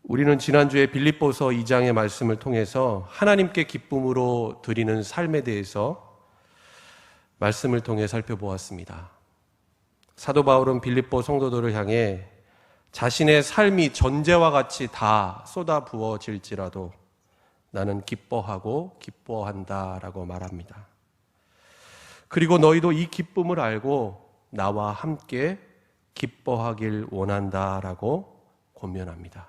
우리는 지난주에 빌립보서 2장의 말씀을 통해서 하나님께 기쁨으로 드리는 삶에 대해서 말씀을 통해 살펴보았습니다. 사도 바울은 빌립보 성도들을 향해 자신의 삶이 전제와 같이 다 쏟아 부어질지라도 나는 기뻐하고 기뻐한다라고 말합니다. 그리고 너희도 이 기쁨을 알고 나와 함께 기뻐하길 원한다라고 권면합니다.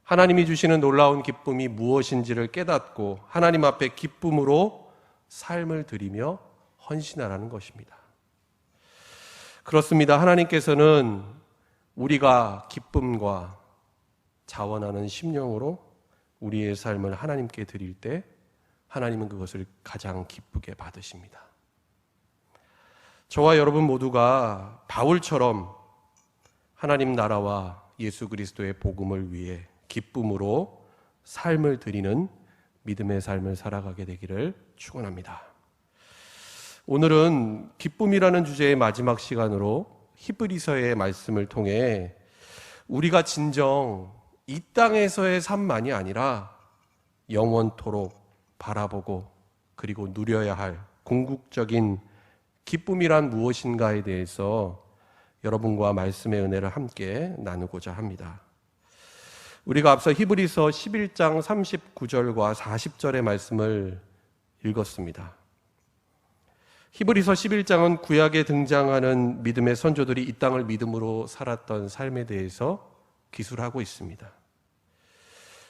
하나님이 주시는 놀라운 기쁨이 무엇인지를 깨닫고 하나님 앞에 기쁨으로 삶을 드리며 헌신하라는 것입니다. 그렇습니다. 하나님께서는 우리가 기쁨과 자원하는 심령으로 우리의 삶을 하나님께 드릴 때 하나님은 그것을 가장 기쁘게 받으십니다. 저와 여러분 모두가 바울처럼 하나님 나라와 예수 그리스도의 복음을 위해 기쁨으로 삶을 드리는 믿음의 삶을 살아가게 되기를 축원합니다. 오늘은 기쁨이라는 주제의 마지막 시간으로 히브리서의 말씀을 통해 우리가 진정 이 땅에서의 삶만이 아니라 영원토록 바라보고 그리고 누려야 할 궁극적인 기쁨이란 무엇인가에 대해서 여러분과 말씀의 은혜를 함께 나누고자 합니다. 우리가 앞서 히브리서 11장 39절과 40절의 말씀을 읽었습니다. 히브리서 11장은 구약에 등장하는 믿음의 선조들이 이 땅을 믿음으로 살았던 삶에 대해서 기술하고 있습니다.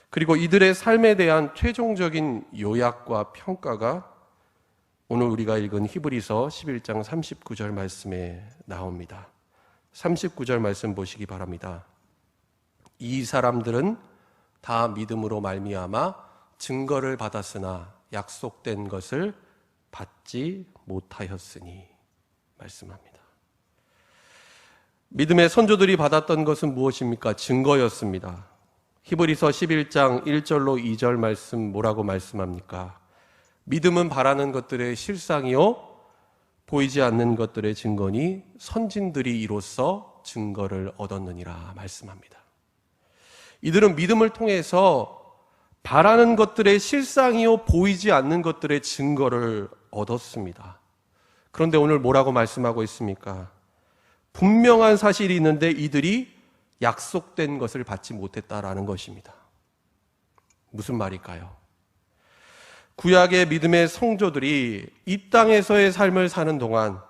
그리고 이들의 삶에 대한 최종적인 요약과 평가가 오늘 우리가 읽은 히브리서 11장 39절 말씀에 나옵니다. 39절 말씀 보시기 바랍니다. 이 사람들은 다 믿음으로 말미암아 증거를 받았으나 약속된 것을 받지 못하였으니 말씀합니다. 믿음의 선조들이 받았던 것은 무엇입니까? 증거였습니다. 히브리서 11장 1절로 2절 말씀 뭐라고 말씀합니까? 믿음은 바라는 것들의 실상이요 보이지 않는 것들의 증거니 선진들이 이로써 증거를 얻었느니라 말씀합니다. 이들은 믿음을 통해서 바라는 것들의 실상이요 보이지 않는 것들의 증거를 얻었습니다. 그런데 오늘 뭐라고 말씀하고 있습니까? 분명한 사실이 있는데 이들이 약속된 것을 받지 못했다라는 것입니다. 무슨 말일까요? 구약의 믿음의 성도들이 이 땅에서의 삶을 사는 동안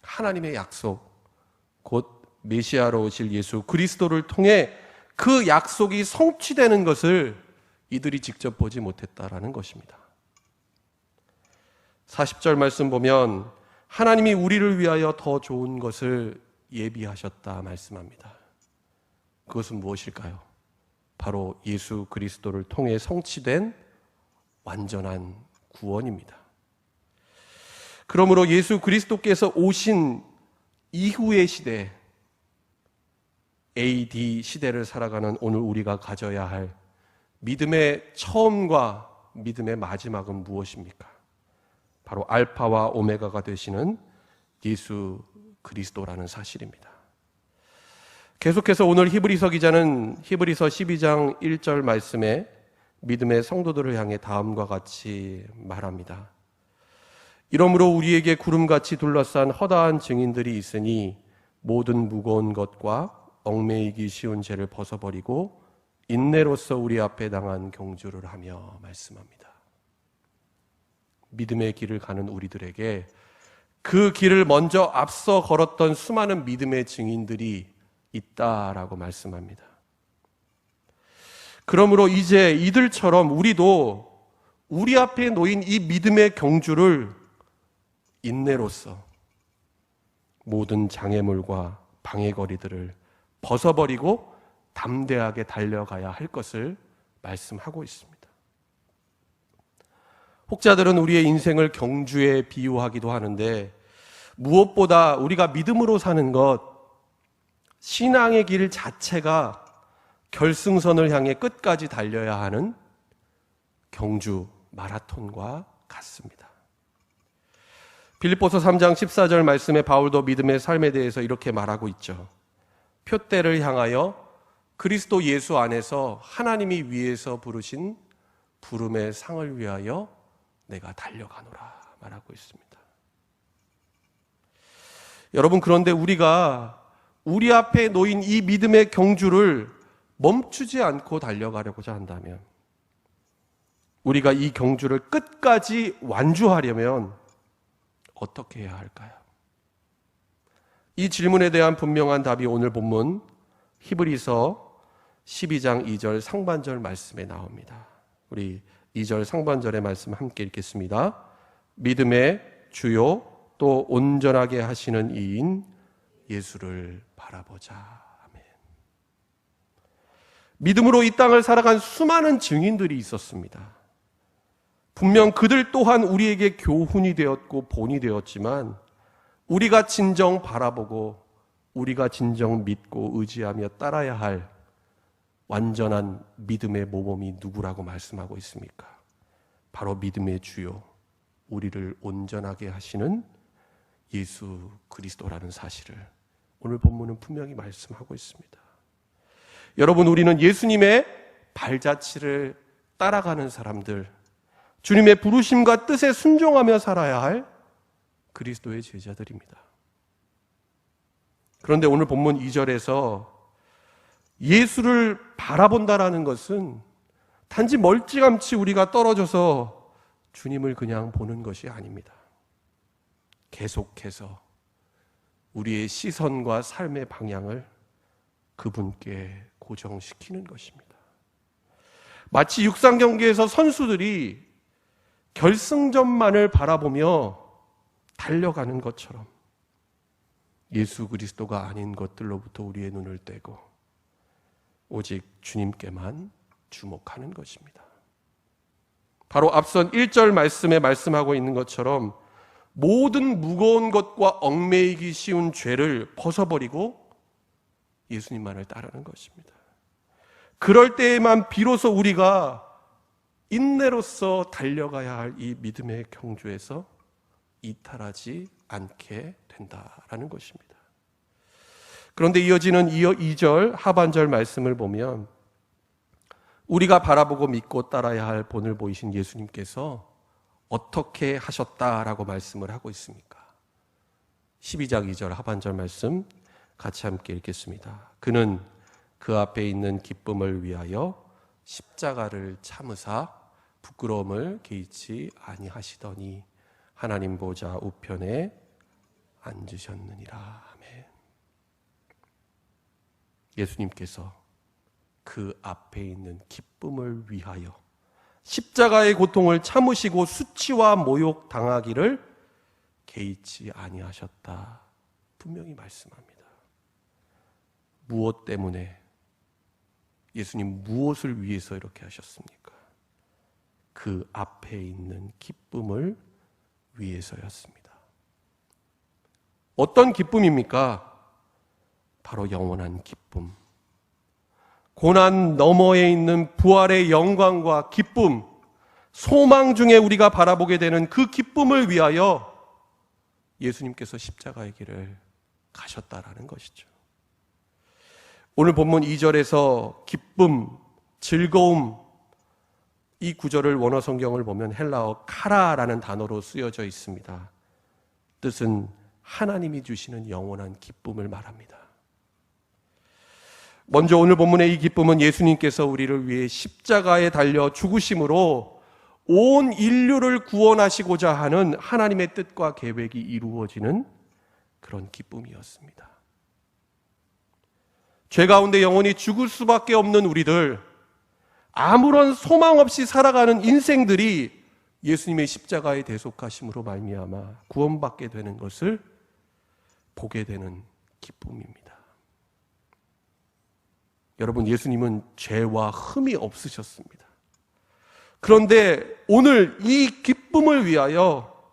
하나님의 약속, 곧 메시아로 오실 예수 그리스도를 통해 그 약속이 성취되는 것을 이들이 직접 보지 못했다라는 것입니다. 40절 말씀 보면 하나님이 우리를 위하여 더 좋은 것을 예비하셨다 말씀합니다. 그것은 무엇일까요? 바로 예수 그리스도를 통해 성취된 완전한 구원입니다. 그러므로 예수 그리스도께서 오신 이후의 시대, AD 시대를 살아가는 오늘 우리가 가져야 할 믿음의 처음과 믿음의 마지막은 무엇입니까? 바로 알파와 오메가가 되시는 예수 그리스도라는 사실입니다. 계속해서 오늘 히브리서 기자는 히브리서 12장 1절 말씀에 믿음의 성도들을 향해 다음과 같이 말합니다. 이러므로 우리에게 구름같이 둘러싼 허다한 증인들이 있으니 모든 무거운 것과 얽매이기 쉬운 죄를 벗어버리고 인내로서 우리 앞에 당한 경주를 하며 말씀합니다. 믿음의 길을 가는 우리들에게 그 길을 먼저 앞서 걸었던 수많은 믿음의 증인들이 있다라고 말씀합니다. 그러므로 이제 이들처럼 우리도 우리 앞에 놓인 이 믿음의 경주를 인내로써 모든 장애물과 방해거리들을 벗어버리고 담대하게 달려가야 할 것을 말씀하고 있습니다. 혹자들은 우리의 인생을 경주에 비유하기도 하는데 무엇보다 우리가 믿음으로 사는 것, 신앙의 길 자체가 결승선을 향해 끝까지 달려야 하는 경주 마라톤과 같습니다. 빌립보서 3장 14절 말씀에 바울도 믿음의 삶에 대해서 이렇게 말하고 있죠. 표대를 향하여 그리스도 예수 안에서 하나님이 위에서 부르신 부름의 상을 위하여 내가 달려가노라 말하고 있습니다. 여러분, 그런데 우리가 우리 앞에 놓인 이 믿음의 경주를 멈추지 않고 달려가려고자 한다면, 우리가 이 경주를 끝까지 완주하려면 어떻게 해야 할까요? 이 질문에 대한 분명한 답이 오늘 본문 히브리서 12장 2절 상반절 말씀에 나옵니다. 우리 2절 상반절의 말씀 함께 읽겠습니다. 믿음의 주요 또 온전하게 하시는 이인 예수를 바라보자. 아멘. 믿음으로 이 땅을 살아간 수많은 증인들이 있었습니다. 분명 그들 또한 우리에게 교훈이 되었고 본이 되었지만, 우리가 진정 바라보고 우리가 진정 믿고 의지하며 따라야 할 완전한 믿음의 모범이 누구라고 말씀하고 있습니까? 바로 믿음의 주요, 우리를 온전하게 하시는 예수 그리스도라는 사실을 오늘 본문은 분명히 말씀하고 있습니다. 여러분, 우리는 예수님의 발자취를 따라가는 사람들, 주님의 부르심과 뜻에 순종하며 살아야 할 그리스도의 제자들입니다. 그런데 오늘 본문 2절에서 예수를 바라본다라는 것은 단지 멀찌감치 우리가 떨어져서 주님을 그냥 보는 것이 아닙니다. 계속해서 우리의 시선과 삶의 방향을 그분께 고정시키는 것입니다. 마치 육상 경기에서 선수들이 결승점만을 바라보며 달려가는 것처럼 예수 그리스도가 아닌 것들로부터 우리의 눈을 떼고 오직 주님께만 주목하는 것입니다. 바로 앞선 1절 말씀에 말씀하고 있는 것처럼 모든 무거운 것과 얽매이기 쉬운 죄를 벗어버리고 예수님만을 따르는 것입니다. 그럴 때에만 비로소 우리가 인내로서 달려가야 할 이 믿음의 경주에서 이탈하지 않게 된다라는 것입니다. 그런데 이어지는 2절 하반절 말씀을 보면 우리가 바라보고 믿고 따라야 할 본을 보이신 예수님께서 어떻게 하셨다라고 말씀을 하고 있습니까? 12장 2절 하반절 말씀 같이 함께 읽겠습니다. 그는 그 앞에 있는 기쁨을 위하여 십자가를 참으사 부끄러움을 개의치 아니하시더니 하나님 보좌 우편에 앉으셨느니라. 아멘. 예수님께서 그 앞에 있는 기쁨을 위하여 십자가의 고통을 참으시고 수치와 모욕 당하기를 개의치 아니하셨다. 분명히 말씀합니다. 무엇 때문에, 예수님 무엇을 위해서 이렇게 하셨습니까? 그 앞에 있는 기쁨을 위해서였습니다. 어떤 기쁨입니까? 바로 영원한 기쁨. 고난 너머에 있는 부활의 영광과 기쁨, 소망 중에 우리가 바라보게 되는 그 기쁨을 위하여 예수님께서 십자가의 길을 가셨다라는 것이죠. 오늘 본문 2절에서 기쁨, 즐거움, 이 구절을 원어 성경을 보면 헬라어 카라라는 단어로 쓰여져 있습니다. 뜻은 하나님이 주시는 영원한 기쁨을 말합니다. 먼저 오늘 본문의 이 기쁨은 예수님께서 우리를 위해 십자가에 달려 죽으심으로 온 인류를 구원하시고자 하는 하나님의 뜻과 계획이 이루어지는 그런 기쁨이었습니다. 죄 가운데 영원히 죽을 수밖에 없는 우리들, 아무런 소망 없이 살아가는 인생들이 예수님의 십자가의 대속하심으로 말미암아 구원받게 되는 것을 보게 되는 기쁨입니다. 여러분, 예수님은 죄와 흠이 없으셨습니다. 그런데 오늘 이 기쁨을 위하여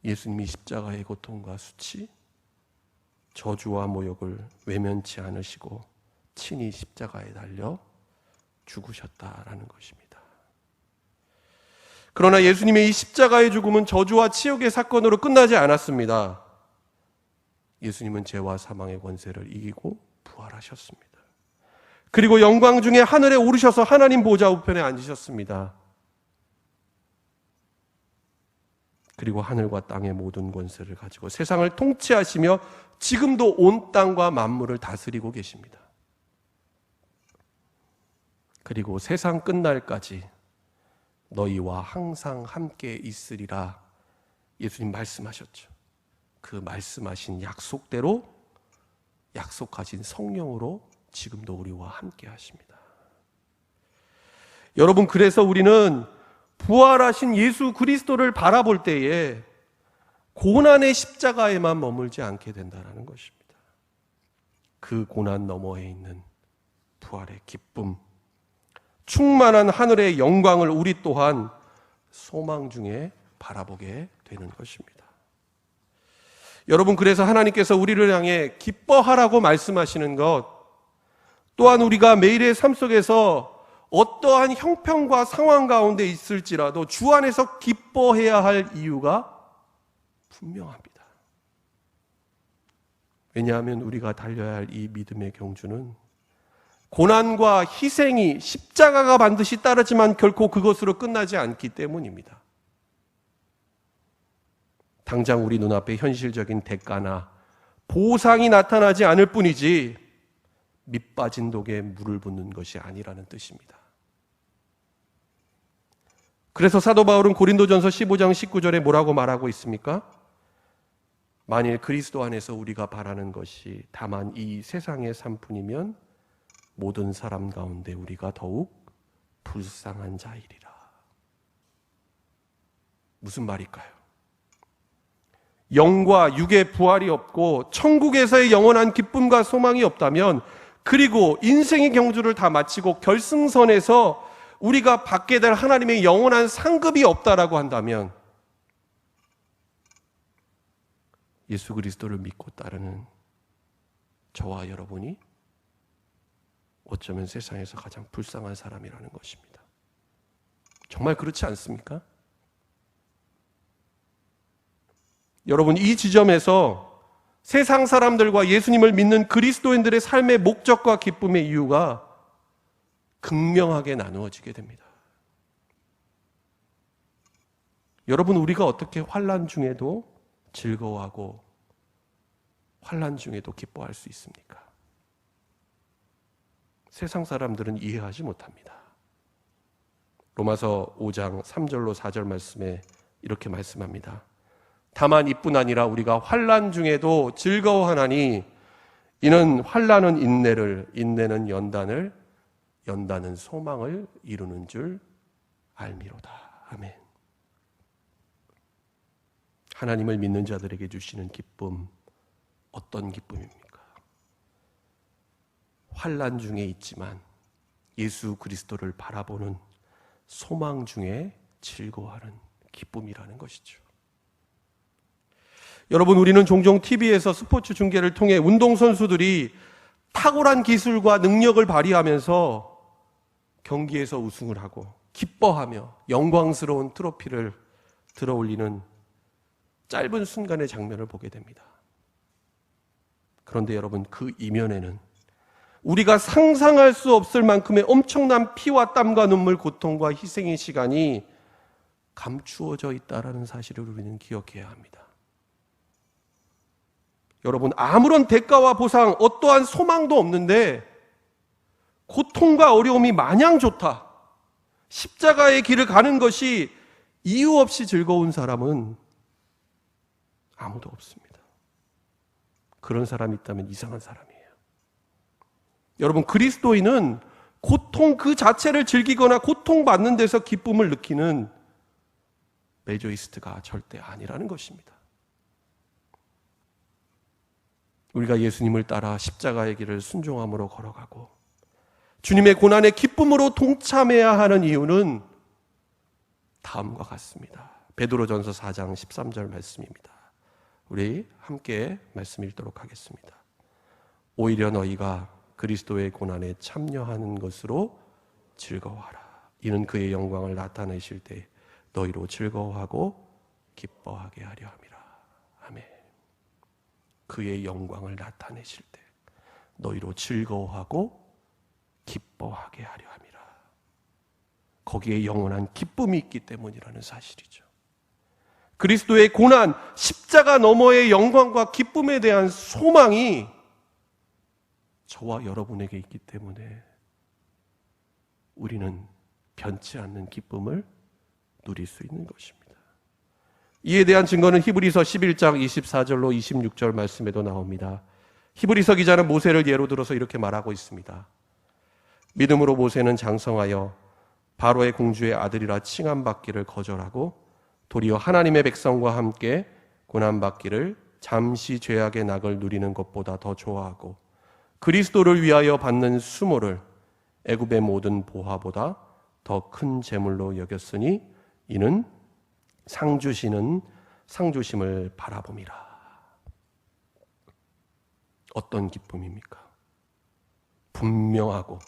예수님이 십자가의 고통과 수치, 저주와 모욕을 외면치 않으시고 친히 십자가에 달려 죽으셨다라는 것입니다. 그러나 예수님의 이 십자가의 죽음은 저주와 치욕의 사건으로 끝나지 않았습니다. 예수님은 죄와 사망의 권세를 이기고 부활하셨습니다. 그리고 영광 중에 하늘에 오르셔서 하나님 보좌 우편에 앉으셨습니다. 그리고 하늘과 땅의 모든 권세를 가지고 세상을 통치하시며 지금도 온 땅과 만물을 다스리고 계십니다. 그리고 세상 끝날까지 너희와 항상 함께 있으리라 예수님 말씀하셨죠. 그 말씀하신 약속대로 약속하신 성령으로 지금도 우리와 함께 하십니다. 여러분, 그래서 우리는 부활하신 예수 그리스도를 바라볼 때에 고난의 십자가에만 머물지 않게 된다는 것입니다. 그 고난 너머에 있는 부활의 기쁨, 충만한 하늘의 영광을 우리 또한 소망 중에 바라보게 되는 것입니다. 여러분, 그래서 하나님께서 우리를 향해 기뻐하라고 말씀하시는 것, 또한 우리가 매일의 삶 속에서 어떠한 형편과 상황 가운데 있을지라도 주 안에서 기뻐해야 할 이유가 분명합니다. 왜냐하면 우리가 달려야 할 이 믿음의 경주는 고난과 희생이 십자가가 반드시 따르지만 결코 그것으로 끝나지 않기 때문입니다. 당장 우리 눈앞에 현실적인 대가나 보상이 나타나지 않을 뿐이지 밑 빠진 독에 물을 붓는 것이 아니라는 뜻입니다. 그래서 사도 바울은 고린도전서 15장 19절에 뭐라고 말하고 있습니까? 만일 그리스도 안에서 우리가 바라는 것이 다만 이 세상의 삶뿐이면 모든 사람 가운데 우리가 더욱 불쌍한 자이리라. 무슨 말일까요? 영과 육의 부활이 없고 천국에서의 영원한 기쁨과 소망이 없다면, 그리고 인생의 경주를 다 마치고 결승선에서 우리가 받게 될 하나님의 영원한 상급이 없다라고 한다면 예수 그리스도를 믿고 따르는 저와 여러분이 어쩌면 세상에서 가장 불쌍한 사람이라는 것입니다. 정말 그렇지 않습니까? 여러분, 이 지점에서 세상 사람들과 예수님을 믿는 그리스도인들의 삶의 목적과 기쁨의 이유가 극명하게 나누어지게 됩니다. 여러분, 우리가 어떻게 환난 중에도 즐거워하고 환난 중에도 기뻐할 수 있습니까? 세상 사람들은 이해하지 못합니다. 로마서 5장 3절로 4절 말씀에 이렇게 말씀합니다. 다만 이뿐 아니라 우리가 환난 중에도 즐거워하나니 이는 환난은 인내를, 인내는 연단을, 연단은 소망을 이루는 줄 알미로다. 아멘. 하나님을 믿는 자들에게 주시는 기쁨, 어떤 기쁨입니까? 환난 중에 있지만 예수 그리스도를 바라보는 소망 중에 즐거워하는 기쁨이라는 것이죠. 여러분, 우리는 종종 TV에서 스포츠 중계를 통해 운동선수들이 탁월한 기술과 능력을 발휘하면서 경기에서 우승을 하고 기뻐하며 영광스러운 트로피를 들어올리는 짧은 순간의 장면을 보게 됩니다. 그런데 여러분, 그 이면에는 우리가 상상할 수 없을 만큼의 엄청난 피와 땀과 눈물, 고통과 희생의 시간이 감추어져 있다는 사실을 우리는 기억해야 합니다. 여러분, 아무런 대가와 보상, 어떠한 소망도 없는데 고통과 어려움이 마냥 좋다, 십자가의 길을 가는 것이 이유 없이 즐거운 사람은 아무도 없습니다. 그런 사람이 있다면 이상한 사람이에요. 여러분, 그리스도인은 고통 그 자체를 즐기거나 고통받는 데서 기쁨을 느끼는 메조이스트가 절대 아니라는 것입니다. 우리가 예수님을 따라 십자가의 길을 순종함으로 걸어가고 주님의 고난에 기쁨으로 동참해야 하는 이유는 다음과 같습니다. 베드로전서 4장 13절 말씀입니다. 우리 함께 말씀 읽도록 하겠습니다. 오히려 너희가 그리스도의 고난에 참여하는 것으로 즐거워하라. 이는 그의 영광을 나타내실 때 너희로 즐거워하고 기뻐하게 하려 함이라. 아멘. 그의 영광을 나타내실 때 너희로 즐거워하고 기뻐하게 하려 함이라. 거기에 영원한 기쁨이 있기 때문이라는 사실이죠. 그리스도의 고난, 십자가 너머의 영광과 기쁨에 대한 소망이 저와 여러분에게 있기 때문에 우리는 변치 않는 기쁨을 누릴 수 있는 것입니다. 이에 대한 증거는 히브리서 11장 24절로 26절 말씀에도 나옵니다. 히브리서 기자는 모세를 예로 들어서 이렇게 말하고 있습니다. 믿음으로 모세는 장성하여 바로의 공주의 아들이라 칭함받기를 거절하고 도리어 하나님의 백성과 함께 고난받기를 잠시 죄악의 낙을 누리는 것보다 더 좋아하고 그리스도를 위하여 받는 수모를 애굽의 모든 보화보다 더 큰 재물로 여겼으니 이는 상주심을 바라봄이라. 어떤 기쁨입니까? 분명하고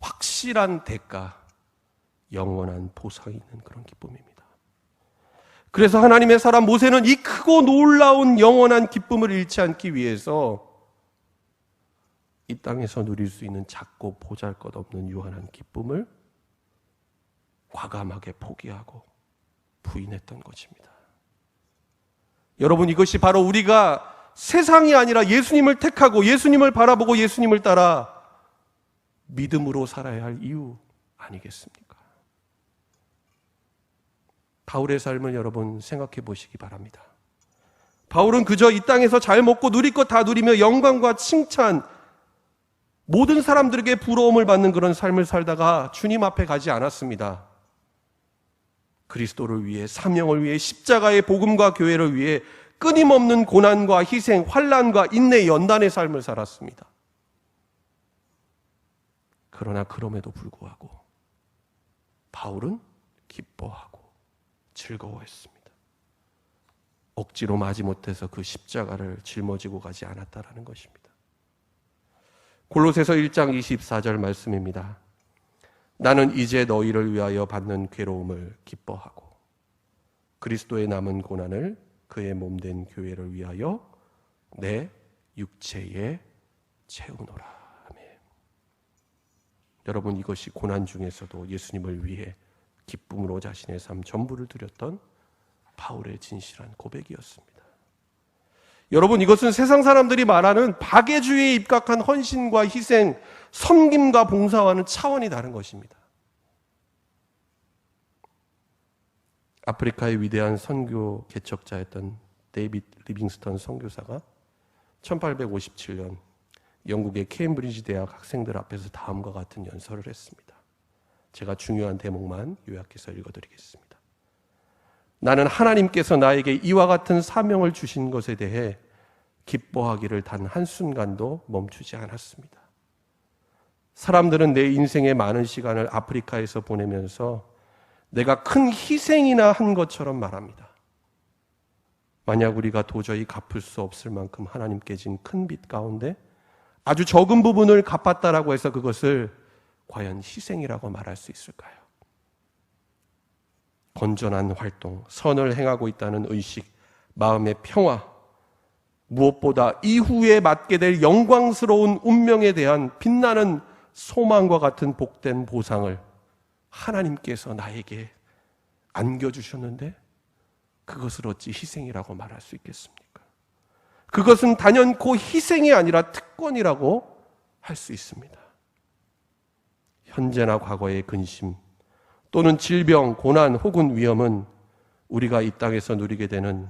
확실한 대가, 영원한 보상이 있는 그런 기쁨입니다. 그래서 하나님의 사람 모세는 이 크고 놀라운 영원한 기쁨을 잃지 않기 위해서 이 땅에서 누릴 수 있는 작고 보잘것없는 유한한 기쁨을 과감하게 포기하고 부인했던 것입니다. 여러분, 이것이 바로 우리가 세상이 아니라 예수님을 택하고 예수님을 바라보고 예수님을 따라 믿음으로 살아야 할 이유 아니겠습니까? 바울의 삶을 여러분 생각해 보시기 바랍니다. 바울은 그저 이 땅에서 잘 먹고 누릴 것 다 누리며 영광과 칭찬, 모든 사람들에게 부러움을 받는 그런 삶을 살다가 주님 앞에 가지 않았습니다. 그리스도를 위해, 사명을 위해, 십자가의 복음과 교회를 위해 끊임없는 고난과 희생, 환난과 인내, 연단의 삶을 살았습니다. 그러나 그럼에도 불구하고 바울은 기뻐하고 즐거워했습니다. 억지로 마지못해서 그 십자가를 짊어지고 가지 않았다라는 것입니다. 골로새서 1장 24절 말씀입니다. 나는 이제 너희를 위하여 받는 괴로움을 기뻐하고 그리스도의 남은 고난을 그의 몸된 교회를 위하여 내 육체에 채우노라. 아멘. 여러분, 이것이 고난 중에서도 예수님을 위해 기쁨으로 자신의 삶 전부를 드렸던 바울의 진실한 고백이었습니다. 여러분, 이것은 세상 사람들이 말하는 박애주의에 입각한 헌신과 희생, 섬김과 봉사와는 차원이 다른 것입니다. 아프리카의 위대한 선교 개척자였던 데이빗 리빙스턴 선교사가 1857년 영국의 케임브리지 대학 학생들 앞에서 다음과 같은 연설을 했습니다. 제가 중요한 대목만 요약해서 읽어드리겠습니다. 나는 하나님께서 나에게 이와 같은 사명을 주신 것에 대해 기뻐하기를 단 한순간도 멈추지 않았습니다. 사람들은 내 인생의 많은 시간을 아프리카에서 보내면서 내가 큰 희생이나 한 것처럼 말합니다. 만약 우리가 도저히 갚을 수 없을 만큼 하나님께 진 큰 빚 가운데 아주 적은 부분을 갚았다라고 해서 그것을 과연 희생이라고 말할 수 있을까요? 건전한 활동, 선을 행하고 있다는 의식, 마음의 평화, 무엇보다 이후에 맞게 될 영광스러운 운명에 대한 빛나는 소망과 같은 복된 보상을 하나님께서 나에게 안겨주셨는데 그것을 어찌 희생이라고 말할 수 있겠습니까? 그것은 단연코 희생이 아니라 특권이라고 할 수 있습니다. 현재나 과거의 근심 또는 질병, 고난 혹은 위험은 우리가 이 땅에서 누리게 되는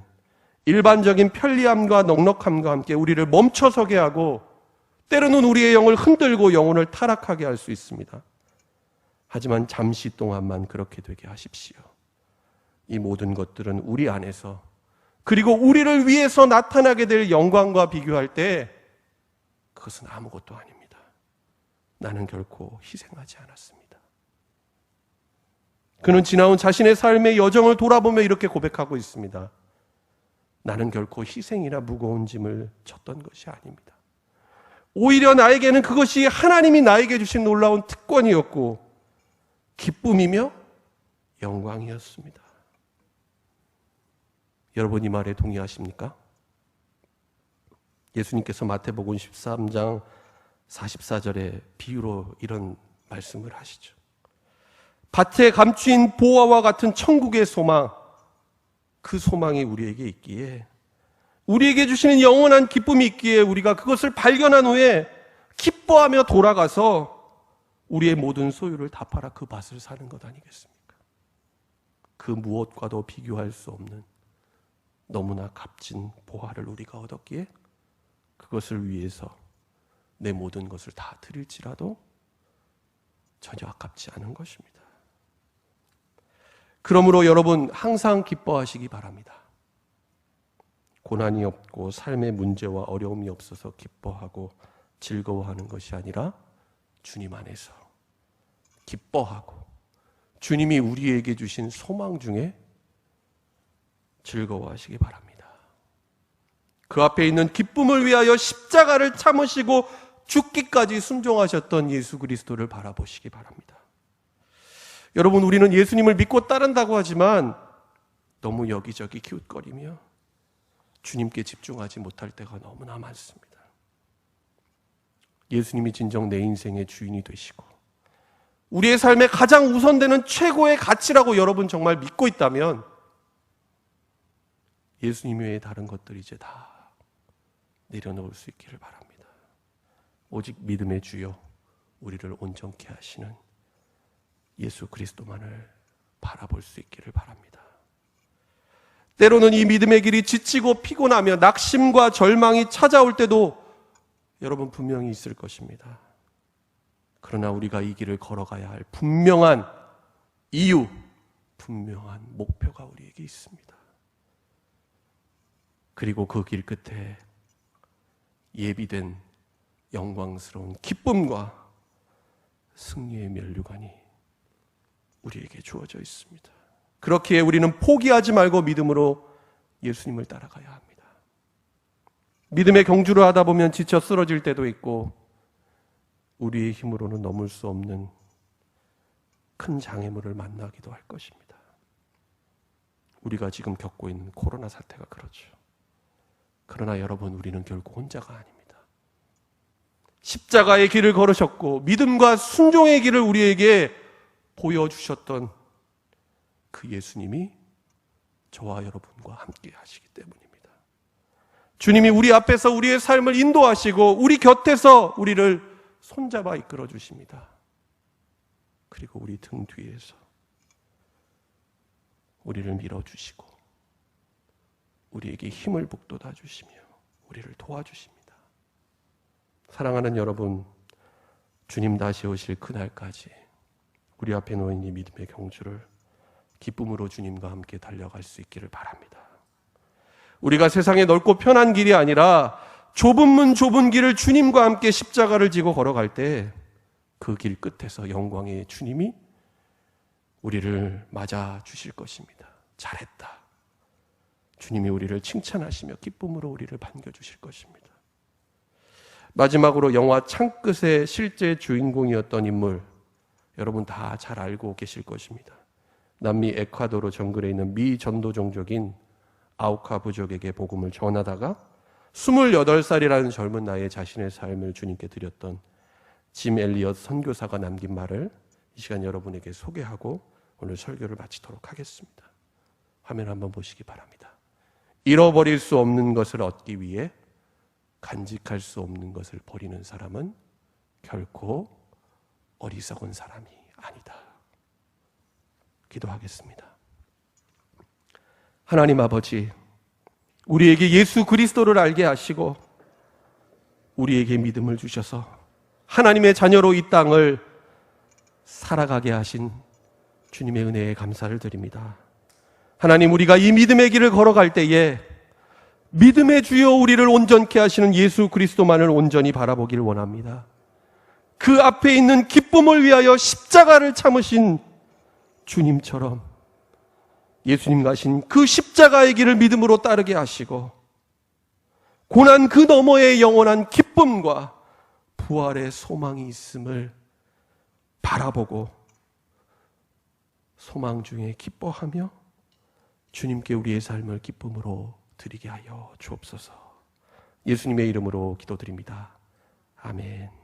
일반적인 편리함과 넉넉함과 함께 우리를 멈춰서게 하고 때로는 우리의 영을 흔들고 영혼을 타락하게 할 수 있습니다. 하지만 잠시 동안만 그렇게 되게 하십시오. 이 모든 것들은 우리 안에서 그리고 우리를 위해서 나타나게 될 영광과 비교할 때 그것은 아무것도 아닙니다. 나는 결코 희생하지 않았습니다. 그는 지나온 자신의 삶의 여정을 돌아보며 이렇게 고백하고 있습니다. 나는 결코 희생이나 무거운 짐을 졌던 것이 아닙니다. 오히려 나에게는 그것이 하나님이 나에게 주신 놀라운 특권이었고 기쁨이며 영광이었습니다. 여러분, 이 말에 동의하십니까? 예수님께서 마태복음 13장 44절의 비유로 이런 말씀을 하시죠. 밭에 감추인 보화와 같은 천국의 소망, 그 소망이 우리에게 있기에, 우리에게 주시는 영원한 기쁨이 있기에 우리가 그것을 발견한 후에 기뻐하며 돌아가서 우리의 모든 소유를 다 팔아 그 밭을 사는 것 아니겠습니까? 그 무엇과도 비교할 수 없는 너무나 값진 보화를 우리가 얻었기에 그것을 위해서 내 모든 것을 다 드릴지라도 전혀 아깝지 않은 것입니다. 그러므로 여러분 항상 기뻐하시기 바랍니다. 고난이 없고 삶의 문제와 어려움이 없어서 기뻐하고 즐거워하는 것이 아니라 주님 안에서 기뻐하고 주님이 우리에게 주신 소망 중에 즐거워하시기 바랍니다. 그 앞에 있는 기쁨을 위하여 십자가를 참으시고 죽기까지 순종하셨던 예수 그리스도를 바라보시기 바랍니다. 여러분, 우리는 예수님을 믿고 따른다고 하지만 너무 여기저기 기웃거리며 주님께 집중하지 못할 때가 너무나 많습니다. 예수님이 진정 내 인생의 주인이 되시고 우리의 삶에 가장 우선되는 최고의 가치라고 여러분 정말 믿고 있다면 예수님 외에 다른 것들이 이제 다 내려놓을 수 있기를 바랍니다. 오직 믿음의 주요 우리를 온전케 하시는 예수 그리스도만을 바라볼 수 있기를 바랍니다. 때로는 이 믿음의 길이 지치고 피곤하며 낙심과 절망이 찾아올 때도 여러분 분명히 있을 것입니다. 그러나 우리가 이 길을 걸어가야 할 분명한 이유, 분명한 목표가 우리에게 있습니다. 그리고 그 길 끝에 예비된 영광스러운 기쁨과 승리의 면류관이 우리에게 주어져 있습니다. 그렇기에 우리는 포기하지 말고 믿음으로 예수님을 따라가야 합니다. 믿음의 경주를 하다 보면 지쳐 쓰러질 때도 있고 우리의 힘으로는 넘을 수 없는 큰 장애물을 만나기도 할 것입니다. 우리가 지금 겪고 있는 코로나 사태가 그렇죠. 그러나 여러분, 우리는 결국 혼자가 아닙니다. 십자가의 길을 걸으셨고 믿음과 순종의 길을 우리에게 보여주셨던 그 예수님이 저와 여러분과 함께 하시기 때문입니다. 주님이 우리 앞에서 우리의 삶을 인도하시고 우리 곁에서 우리를 손잡아 이끌어 주십니다. 그리고 우리 등 뒤에서 우리를 밀어주시고 우리에게 힘을 북돋아 주시며 우리를 도와주십니다. 사랑하는 여러분, 주님 다시 오실 그날까지 우리 앞에 놓인 이 믿음의 경주를 기쁨으로 주님과 함께 달려갈 수 있기를 바랍니다. 우리가 세상에 넓고 편한 길이 아니라 좁은 문 좁은 길을 주님과 함께 십자가를 지고 걸어갈 때 그 길 끝에서 영광의 주님이 우리를 맞아 주실 것입니다. 잘했다. 주님이 우리를 칭찬하시며 기쁨으로 우리를 반겨주실 것입니다. 마지막으로 영화 창끝의 실제 주인공이었던 인물, 여러분 다 잘 알고 계실 것입니다. 남미 에콰도르 정글에 있는 미 전도 종족인 아우카 부족에게 복음을 전하다가 28살이라는 젊은 나이에 자신의 삶을 주님께 드렸던 짐 엘리엇 선교사가 남긴 말을 이 시간 여러분에게 소개하고 오늘 설교를 마치도록 하겠습니다. 화면 한번 보시기 바랍니다. 잃어버릴 수 없는 것을 얻기 위해 간직할 수 없는 것을 버리는 사람은 결코 어리석은 사람이 아니다. 기도하겠습니다. 하나님 아버지, 우리에게 예수 그리스도를 알게 하시고 우리에게 믿음을 주셔서 하나님의 자녀로 이 땅을 살아가게 하신 주님의 은혜에 감사를 드립니다. 하나님, 우리가 이 믿음의 길을 걸어갈 때에 믿음의 주여 우리를 온전케 하시는 예수 그리스도만을 온전히 바라보기를 원합니다. 그 앞에 있는 기쁨을 위하여 십자가를 참으신 주님처럼 예수님 가신 그 십자가의 길을 믿음으로 따르게 하시고 고난 그 너머의 영원한 기쁨과 부활의 소망이 있음을 바라보고 소망 중에 기뻐하며 주님께 우리의 삶을 기쁨으로 드리게 하여 주옵소서. 예수님의 이름으로 기도드립니다. 아멘.